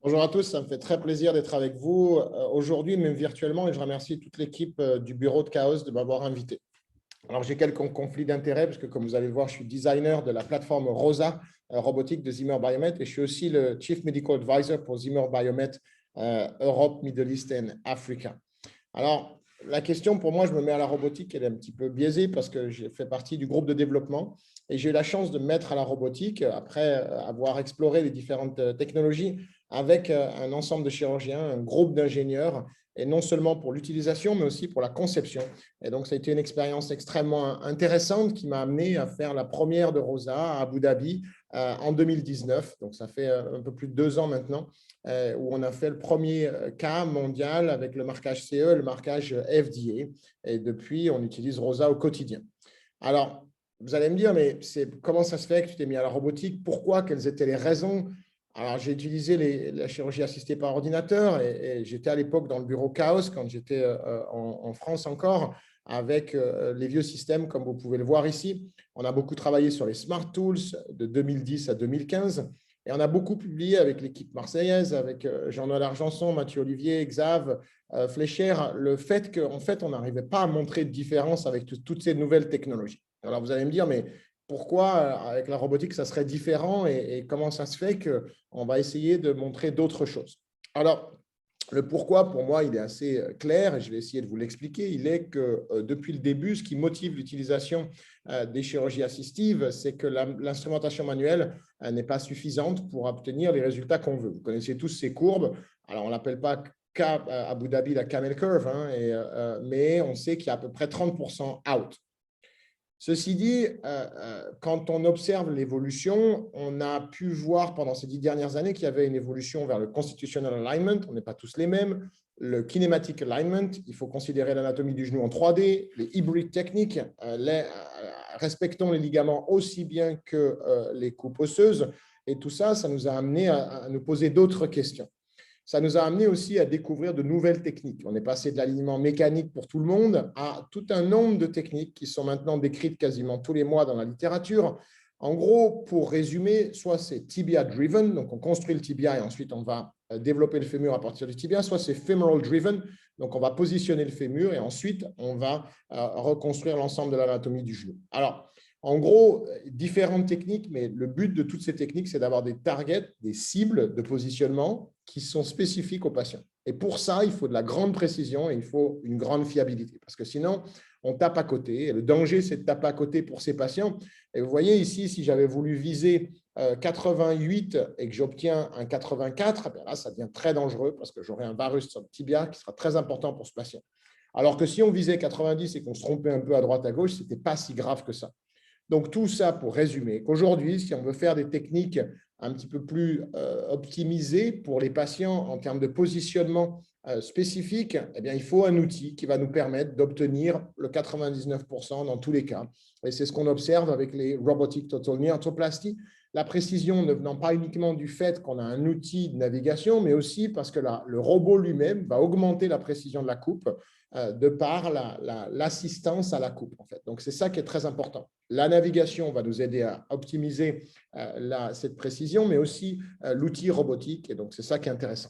Bonjour à tous, ça me fait très plaisir d'être avec vous aujourd'hui, même virtuellement, et je remercie toute l'équipe du bureau de Chaos de m'avoir invité. Alors, j'ai quelques conflits d'intérêts parce que, comme vous allez le voir, je suis designer de la plateforme ROSA robotique de Zimmer Biomet et je suis aussi le Chief Medical Advisor pour Zimmer Biomet Europe, Middle East et Africa. Alors, la question pour moi, je me mets à la robotique, elle est un petit peu biaisée parce que j'ai fait partie du groupe de développement et j'ai eu la chance de me mettre à la robotique après avoir exploré les différentes technologies avec un ensemble de chirurgiens, un groupe d'ingénieurs, et non seulement pour l'utilisation, mais aussi pour la conception. Et donc, ça a été une expérience extrêmement intéressante qui m'a amené à faire la première de ROSA à Abu Dhabi en 2019. Donc, ça fait un peu plus de 2 ans maintenant, où on a fait le premier cas mondial avec le marquage CE, le marquage FDA. Et depuis, on utilise ROSA au quotidien. Alors, vous allez me dire, mais comment ça se fait que tu t'es mis à la robotique? Pourquoi? Quelles étaient les raisons? Alors, j'ai utilisé la chirurgie assistée par ordinateur et j'étais à l'époque dans le bureau Chaos quand j'étais en France encore avec les vieux systèmes comme vous pouvez le voir ici. On a beaucoup travaillé sur les Smart Tools de 2010 à 2015 et on a beaucoup publié avec l'équipe marseillaise, avec Jean-Noël Argenson, Mathieu Olivier, Xav, Fléchère, le fait qu'en fait, on n'arrivait pas à montrer de différence avec toutes ces nouvelles technologies. Alors, vous allez me dire, mais pourquoi, avec la robotique, ça serait différent et comment ça se fait qu'on va essayer de montrer d'autres choses? Alors, le pourquoi, pour moi, il est assez clair et je vais essayer de vous l'expliquer. Il est que depuis le début, ce qui motive l'utilisation des chirurgies assistives, c'est que l'instrumentation manuelle n'est pas suffisante pour obtenir les résultats qu'on veut. Vous connaissez tous ces courbes. Alors, on ne l'appelle pas à Abu Dhabi la camel curve, hein, mais on sait qu'il y a à peu près 30% out. Ceci dit, quand on observe l'évolution, on a pu voir pendant ces 10 dernières années qu'il y avait une évolution vers le constitutional alignment, on n'est pas tous les mêmes, le kinematic alignment, il faut considérer l'anatomie du genou en 3D, les hybrid techniques, respectons les ligaments aussi bien que les coupes osseuses, et tout ça, ça nous a amené à nous poser d'autres questions. Ça nous a amené aussi à découvrir de nouvelles techniques. On est passé de l'alignement mécanique pour tout le monde à tout un nombre de techniques qui sont maintenant décrites quasiment tous les mois dans la littérature. En gros, pour résumer, soit c'est tibia-driven, donc on construit le tibia et ensuite on va développer le fémur à partir du tibia, soit c'est femoral-driven, donc on va positionner le fémur et ensuite on va reconstruire l'ensemble de l'anatomie du genou. Alors, en gros, différentes techniques, mais le but de toutes ces techniques, c'est d'avoir des targets, des cibles de positionnement qui sont spécifiques aux patients. Et pour ça, il faut de la grande précision et il faut une grande fiabilité. Parce que sinon, on tape à côté. Et le danger, c'est de taper à côté pour ces patients. Et vous voyez ici, si j'avais voulu viser 88 et que j'obtiens un 84, là, ça devient très dangereux parce que j'aurai un varus sur le tibia qui sera très important pour ce patient. Alors que si on visait 90 et qu'on se trompait un peu à droite à gauche, ce n'était pas si grave que ça. Donc, tout ça pour résumer qu'aujourd'hui, si on veut faire des techniques un petit peu plus optimisées pour les patients en termes de positionnement spécifique, eh bien, il faut un outil qui va nous permettre d'obtenir le 99% dans tous les cas. Et c'est ce qu'on observe avec les Robotic Total Knee Arthroplasty. La précision ne venant pas uniquement du fait qu'on a un outil de navigation, mais aussi parce que le robot lui-même va augmenter la précision de la coupe de par l'assistance à la coupe, en fait. Donc, c'est ça qui est très important. La navigation va nous aider à optimiser cette précision, mais aussi l'outil robotique. Et donc, c'est ça qui est intéressant.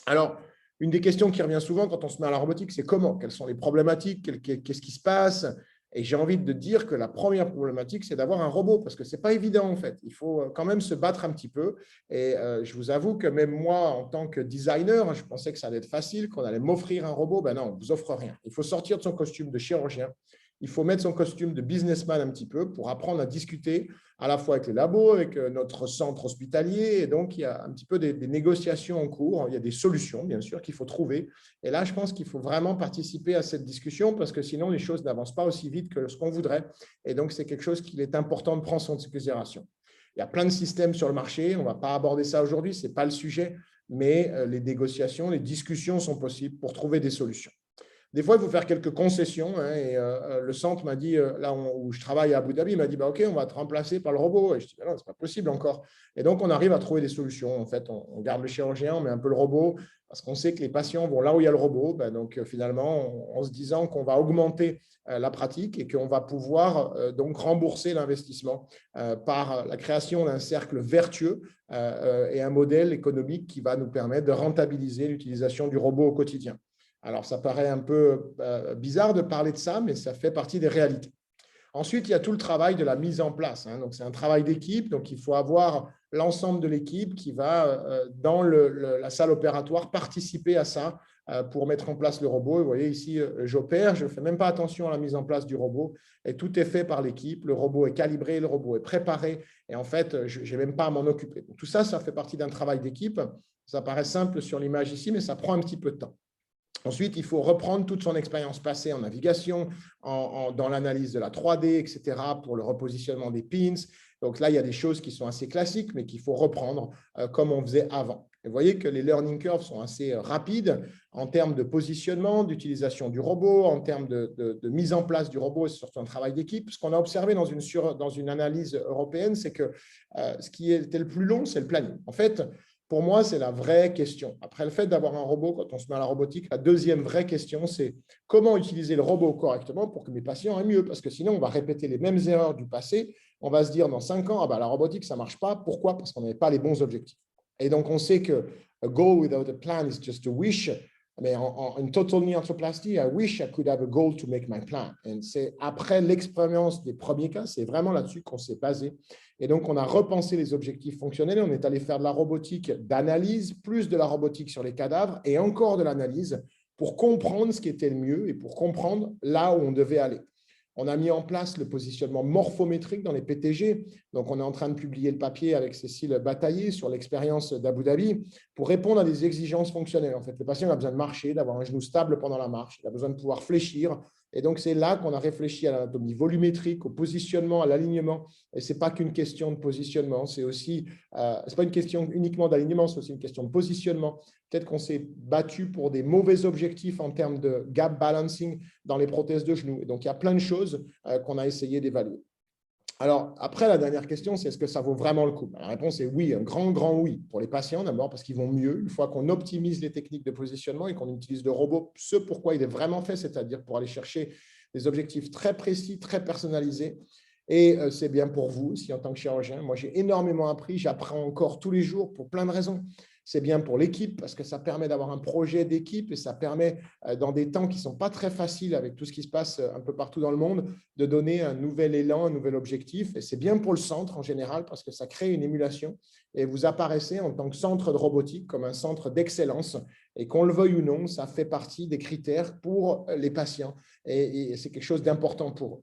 Alors, une des questions qui revient souvent quand on se met à la robotique, c'est comment? Quelles sont les problématiques? Qu'est-ce qui se passe? Et j'ai envie de dire que la première problématique, c'est d'avoir un robot, parce que ce n'est pas évident, en fait. Il faut quand même se battre un petit peu. Et je vous avoue que même moi, en tant que designer, je pensais que ça allait être facile, qu'on allait m'offrir un robot. Ben non, on ne vous offre rien. Il faut sortir de son costume de chirurgien. Il faut mettre son costume de businessman un petit peu pour apprendre à discuter à la fois avec les labos, avec notre centre hospitalier. Et donc, il y a un petit peu des négociations en cours. Il y a des solutions, bien sûr, qu'il faut trouver. Et là, je pense qu'il faut vraiment participer à cette discussion parce que sinon, les choses n'avancent pas aussi vite que ce qu'on voudrait. Et donc, c'est quelque chose qu'il est important de prendre en considération. Il y a plein de systèmes sur le marché. On ne va pas aborder ça aujourd'hui. Ce n'est pas le sujet. Mais les négociations, les discussions sont possibles pour trouver des solutions. Des fois, il faut faire quelques concessions. Hein, et le centre m'a dit, là où je travaille à Abu Dhabi, il m'a dit, bah, OK, on va te remplacer par le robot. Et je dis, bah, non, ce n'est pas possible encore. Et donc, on arrive à trouver des solutions. En fait, on garde le chirurgien, on met un peu le robot, parce qu'on sait que les patients vont là où il y a le robot. Ben, donc, finalement, en se disant qu'on va augmenter la pratique et qu'on va pouvoir donc rembourser l'investissement par la création d'un cercle vertueux et un modèle économique qui va nous permettre de rentabiliser l'utilisation du robot au quotidien. Alors, ça paraît un peu bizarre de parler de ça, mais ça fait partie des réalités. Ensuite, il y a tout le travail de la mise en place. Hein. Donc, c'est un travail d'équipe. Donc, il faut avoir l'ensemble de l'équipe qui va, dans la salle opératoire, participer à ça pour mettre en place le robot. Et vous voyez ici, j'opère. Je ne fais même pas attention à la mise en place du robot. Et tout est fait par l'équipe. Le robot est calibré, le robot est préparé. Et en fait, je n'ai même pas à m'en occuper. Donc, tout ça, ça fait partie d'un travail d'équipe. Ça paraît simple sur l'image ici, mais ça prend un petit peu de temps. Ensuite, il faut reprendre toute son expérience passée en navigation, dans l'analyse de la 3D, etc., pour le repositionnement des pins. Donc là, il y a des choses qui sont assez classiques, mais qu'il faut reprendre comme on faisait avant. Et vous voyez que les learning curves sont assez rapides en termes de positionnement, d'utilisation du robot, en termes de mise en place du robot, c'est surtout un travail d'équipe. Ce qu'on a observé dans une analyse européenne, c'est que ce qui était le plus long, c'est le planning. En fait, pour moi, c'est la vraie question. Après le fait d'avoir un robot, quand on se met à la robotique, la deuxième vraie question, c'est comment utiliser le robot correctement pour que mes patients aient mieux. Parce que sinon, on va répéter les mêmes erreurs du passé. On va se dire dans 5 ans, ah ben, la robotique, ça ne marche pas. Pourquoi? Parce qu'on n'avait pas les bons objectifs. Et donc, on sait que a goal without a plan is just a wish. Mais en total knee arthroplasty, I wish I could have a goal to make my plan. Et c'est après l'expérience des premiers cas, c'est vraiment là-dessus qu'on s'est basé. Et donc, on a repensé les objectifs fonctionnels. On est allé faire de la robotique d'analyse, plus de la robotique sur les cadavres et encore de l'analyse pour comprendre ce qui était le mieux et pour comprendre là où on devait aller. On a mis en place le positionnement morphométrique dans les PTG. Donc, on est en train de publier le papier avec Cécile Bataillé sur l'expérience d'Abu Dhabi pour répondre à des exigences fonctionnelles. En fait, le patient a besoin de marcher, d'avoir un genou stable pendant la marche. Il a besoin de pouvoir fléchir. Et donc, c'est là qu'on a réfléchi à l'anatomie volumétrique, au positionnement, à l'alignement. Et ce n'est pas qu'une question de positionnement, c'est aussi, c'est pas une question uniquement d'alignement, c'est aussi une question de positionnement. Peut-être qu'on s'est battu pour des mauvais objectifs en termes de gap balancing dans les prothèses de genoux. Et donc, il y a plein de choses qu'on a essayé d'évaluer. Alors, après, la dernière question, c'est est-ce que ça vaut vraiment le coup? La réponse est oui, un grand, grand oui pour les patients d'abord, parce qu'ils vont mieux une fois qu'on optimise les techniques de positionnement et qu'on utilise le robot, ce pourquoi il est vraiment fait, c'est-à-dire pour aller chercher des objectifs très précis, très personnalisés. Et c'est bien pour vous aussi en tant que chirurgien. Moi, j'ai énormément appris, j'apprends encore tous les jours pour plein de raisons. C'est bien pour l'équipe parce que ça permet d'avoir un projet d'équipe et ça permet, dans des temps qui ne sont pas très faciles avec tout ce qui se passe un peu partout dans le monde, de donner un nouvel élan, un nouvel objectif. Et c'est bien pour le centre en général parce que ça crée une émulation et vous apparaissez en tant que centre de robotique comme un centre d'excellence. Et qu'on le veuille ou non, ça fait partie des critères pour les patients et c'est quelque chose d'important pour eux.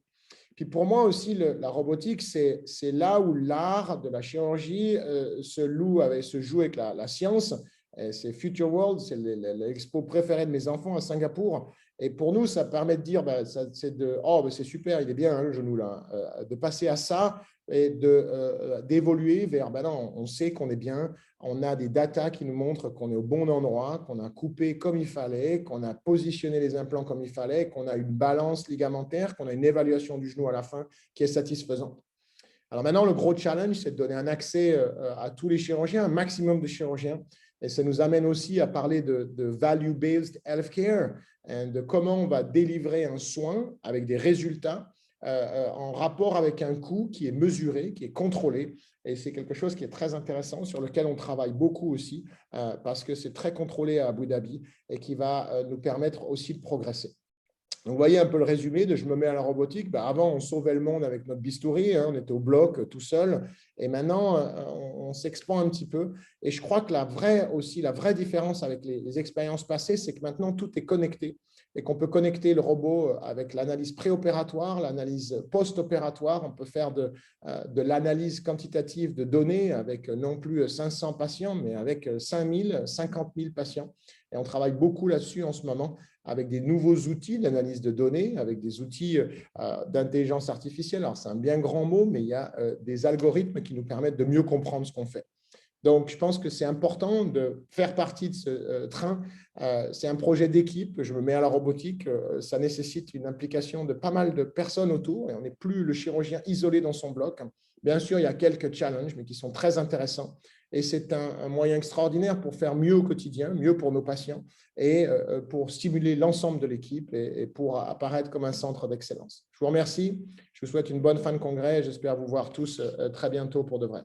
Puis pour moi aussi, la robotique, c'est là où l'art de la chirurgie se joue avec la science. C'est Future World, c'est l'expo préférée de mes enfants à Singapour. Et pour nous, ça permet de dire, c'est super, il est bien hein, le genou là, de passer à ça et d'évoluer vers, non, on sait qu'on est bien, on a des datas qui nous montrent qu'on est au bon endroit, qu'on a coupé comme il fallait, qu'on a positionné les implants comme il fallait, qu'on a une balance ligamentaire, qu'on a une évaluation du genou à la fin qui est satisfaisante. Alors maintenant, le gros challenge, c'est de donner un accès à tous les chirurgiens, un maximum de chirurgiens. Et ça nous amène aussi à parler de value-based healthcare, de comment on va délivrer un soin avec des résultats en rapport avec un coût qui est mesuré, qui est contrôlé. Et c'est quelque chose qui est très intéressant, sur lequel on travaille beaucoup aussi, parce que c'est très contrôlé à Abu Dhabi et qui va nous permettre aussi de progresser. Donc, vous voyez un peu le résumé de je me mets à la robotique. Avant, on sauvait le monde avec notre bistouri, hein, on était au bloc tout seul. Et maintenant, on s'expand un petit peu. Et je crois que la vraie différence avec les expériences passées, c'est que maintenant, tout est connecté et qu'on peut connecter le robot avec l'analyse préopératoire, l'analyse post-opératoire. On peut faire de l'analyse quantitative de données avec non plus 500 patients, mais avec 5000, 50 000 patients. Et on travaille beaucoup là-dessus en ce moment, avec des nouveaux outils d'analyse de données, avec des outils d'intelligence artificielle. Alors, c'est un bien grand mot, mais il y a des algorithmes qui nous permettent de mieux comprendre ce qu'on fait. Donc, je pense que c'est important de faire partie de ce train. C'est un projet d'équipe. Je me mets à la robotique. Ça nécessite une implication de pas mal de personnes autour et on n'est plus le chirurgien isolé dans son bloc. Bien sûr, il y a quelques challenges, mais qui sont très intéressants. Et c'est un moyen extraordinaire pour faire mieux au quotidien, mieux pour nos patients et pour stimuler l'ensemble de l'équipe et pour apparaître comme un centre d'excellence. Je vous remercie. Je vous souhaite une bonne fin de congrès. J'espère vous voir tous très bientôt pour de vrai.